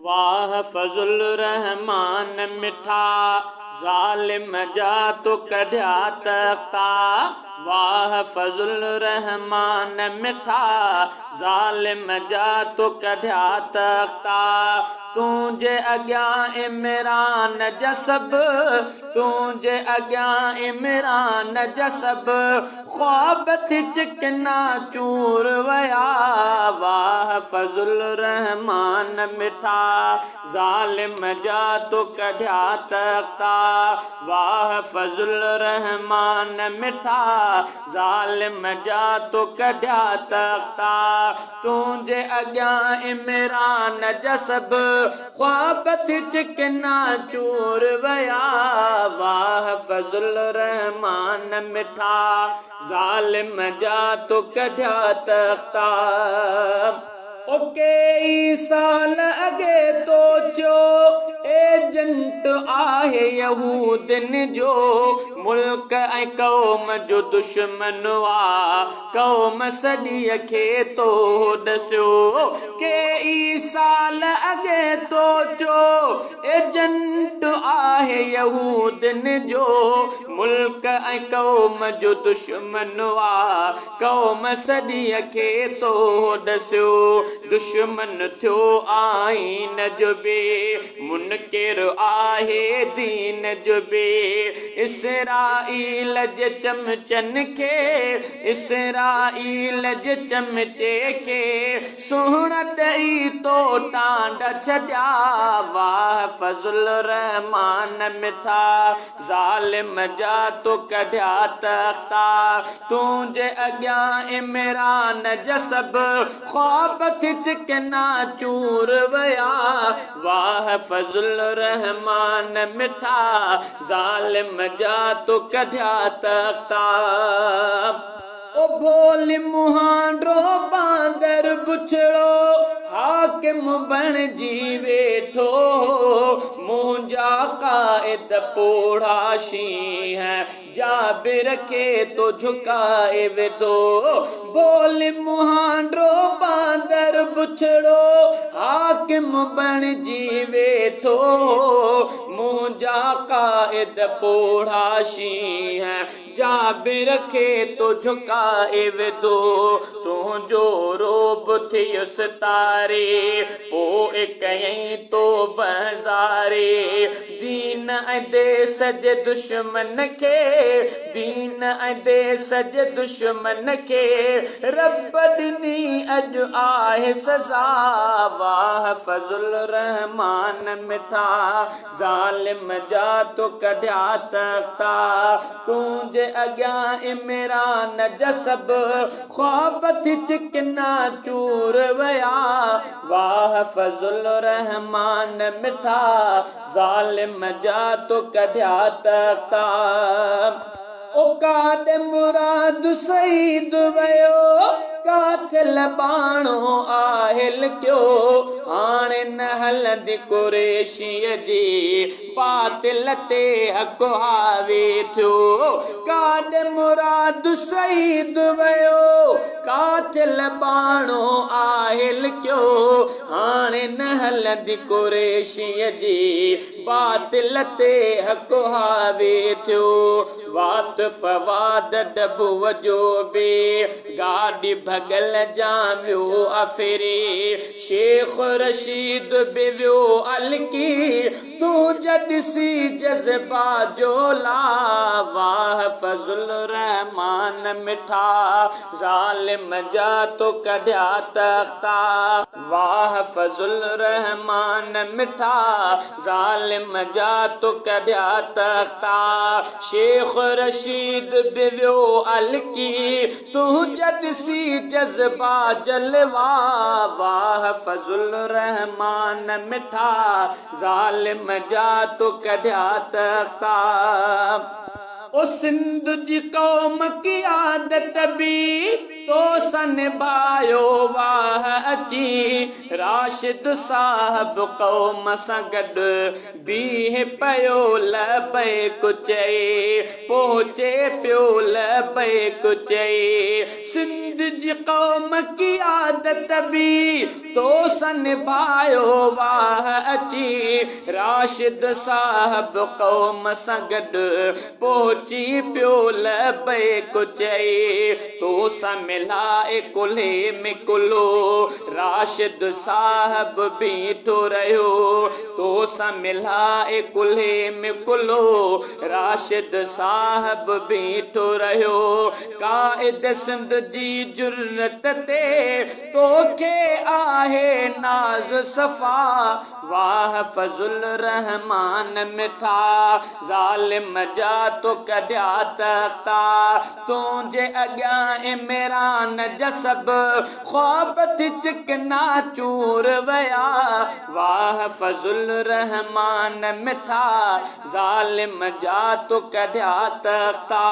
वाह फज़ुल रहमान मिठा ज़ालिम जा तो कढिया तख्ता। वाह फज़ुल रहमान मिठा ज़ालिम जा तो कढिया तख्ता। तुंहिंजे अॻियां इमरान जा सभु तुंहिंजे अॻियां इमरान जा सभु ख्वाब थी चिकना चूर वया। वाह फज़ुल रहमान मिठा ज़ालिम जा तो कढिया तख्ता। वाह फज़ुल रहमान मिठा ज़ालिम जा तो कढिया तख्ता। तुंहिंजे अॻियां इमरान जा सभु ख्वाब थी चिकना चूर वया। वाह फज़ुल रहमान मिठा ज़ालिम जा तो कढिया तख्ता। ओ कई साल अॻे तो चो एजेंट आहे यहूदन जो मुल्क ऐं क़ौम जो दुश्मन आ क़ौम सॼीअ खे तो ॾसियो। कई साल अॻे तो चो एजेंट आहे यहूदन जो मुल्क ऐं क़ौम जो दुश्मन आ क़ौम सॼीअ खे तो ॾसियो। दुश्मन थियो आईन जो बे मुनकिर आहे दीन जो बे। इसराईल जे चमचन खे इसराईल जे चमचे खे सुहिण ॾेई तो टांड छॾिया। वाह फज़ुल रहमान मिठा ज़ालिम जा तो कढिया तख्ता। तुंहिंजे अॻियां इमरान जा सभु ख्वाब थी चिकना चूर वया। वाह फज़ुल रहमान मिठा ज़ालिम जा तो कढिया तख्ता। ओ भोली मुहांडो बांदर बुछड़ो हाकिम बणजी वेठो। मुंहिंजा क़ाइद पोढ़ा शींह जाबिर खे तो झुकाए वेठो। भोली मुहांडो बांदर बुछड़ो हाकिम बणजी वेठो। मुंहिंजा क़ाइद पोढ़ा शींह जाबिर खे तो झुकाए वेठो। तुंहिंजो रोब थियुसि तारे पोइ कयईं तो बज़ारे। दीन ऐं देस जे दुश्मन खे दीन ऐं देस जे दुश्मन खे रब ॾिनी अॼु आहे सज़ा। वाह फज़ुल रहमान मिठा ज़ालिम जा तो कढिया तख्ता। तुंहिंजे अॻियां इमरान जा सभु ख्वाब थी चिकना चूर वया। वाह फज़ुल रहमान मिठा ज़ालिम जा तो कढिया तख्ता। ओ काॾ मुराद सईद वयो कातिल बाणो आहे लिकियो। हाणे न हलंदी कुरैशीअ जी बातिल ते हक़ हावी थियो। काॾ मुराद सईद वयो कातिल बाणो आहे लिकियो। हाणे न हलंदी कुरैशीअ जी बातिल ते हक़ हावी थियो। वात फवाद डबुअ जो बे गाॾी भगल जामियो अफिरी। शेख रशीद बि वियो अलकी तूं जॾिसी जज़बा जो ला। वाह फज़ुल रहमान मिठा ज़ालिम जा तो कढिया तख्ता। वाह फज़ुल रहमान मिठा ज़ालिम जा तो कढिया तख्ता। शेख रशीद बि वियो अलकी तूं जॾिसी जज़बा जलवा। वाह फज़ुल रहमान मिठा ज़ालिम जा तो कढिया तख्ता। ओ सिंध जी क़ौम की आदत बि तो सन भायो वाह अची। राशिद साहब क़ौम सां गॾु बीह पियो लबैक चई पहुचे पियो लबैक चई। सिंध जी क़ौम की आदत बि तो सन भायो वाह अची राशिद साहब कौम सगड पहुंची पियो लबे कुचई तो समिलाए कुल्हे में कुलो राशिद साहब बीठो रहो तो समिलाए कुल्हे में कुलो राशिद साहब बीठो रहो काइद सिंध जी जुर्रत ते तोखे आहे नाज सफ़ा वाह फजुल रहमान मिठा ज़ालिम जा तो कढिया तख्ता तुंहिंजे अॻियां इमरान जा सभु ख्वाब थी चिकना चूर वया वाह फजुल रहमान मिठा ज़ालिम जा तो कढिया तख्ता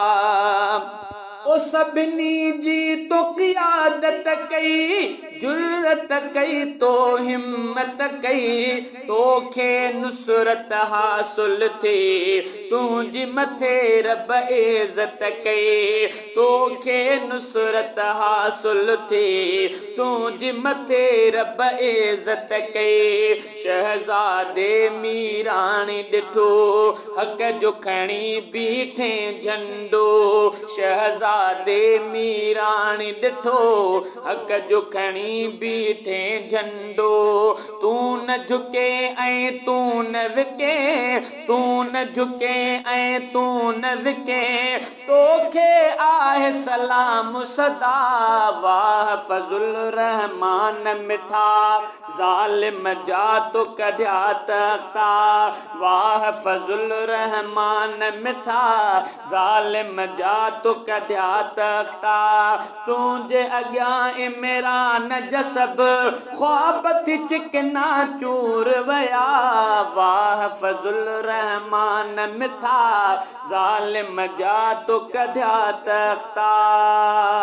ओ सभिनी जी तो क़ियादत कई जुर्रत कई तो हिम्मत कई तोखे नुसरत हासिल थी तुंहिंजी मथे रब इज़त कई तोखे नुसरत हासिल थी तुंहिंजी मथे रब इज़त कई शहज़ादे मीराणी ॾिठो हक़ जो खणी बीठे झंडो शहज़ादे मीराणी ॾिठो हक़ जो खणी बीठे झंडो तूं न झुके ऐं तूं न विके तूं न झुके ऐं तूं न विके तोखे आहे सलाम सदा वाह फजुल रहमान मिठा ज़ालिम जा तो कढिया तख्ता वाह फजुल रहमान मिठा ज़ालिम जा तो कढिया तख्ता तुंहिंजे अॻियां इमरान जा सभु ख्वाब थी चिकना चूर वया वाह फजुल रहमान मिठा ज़ालिम जा तो कढिया तख्ता।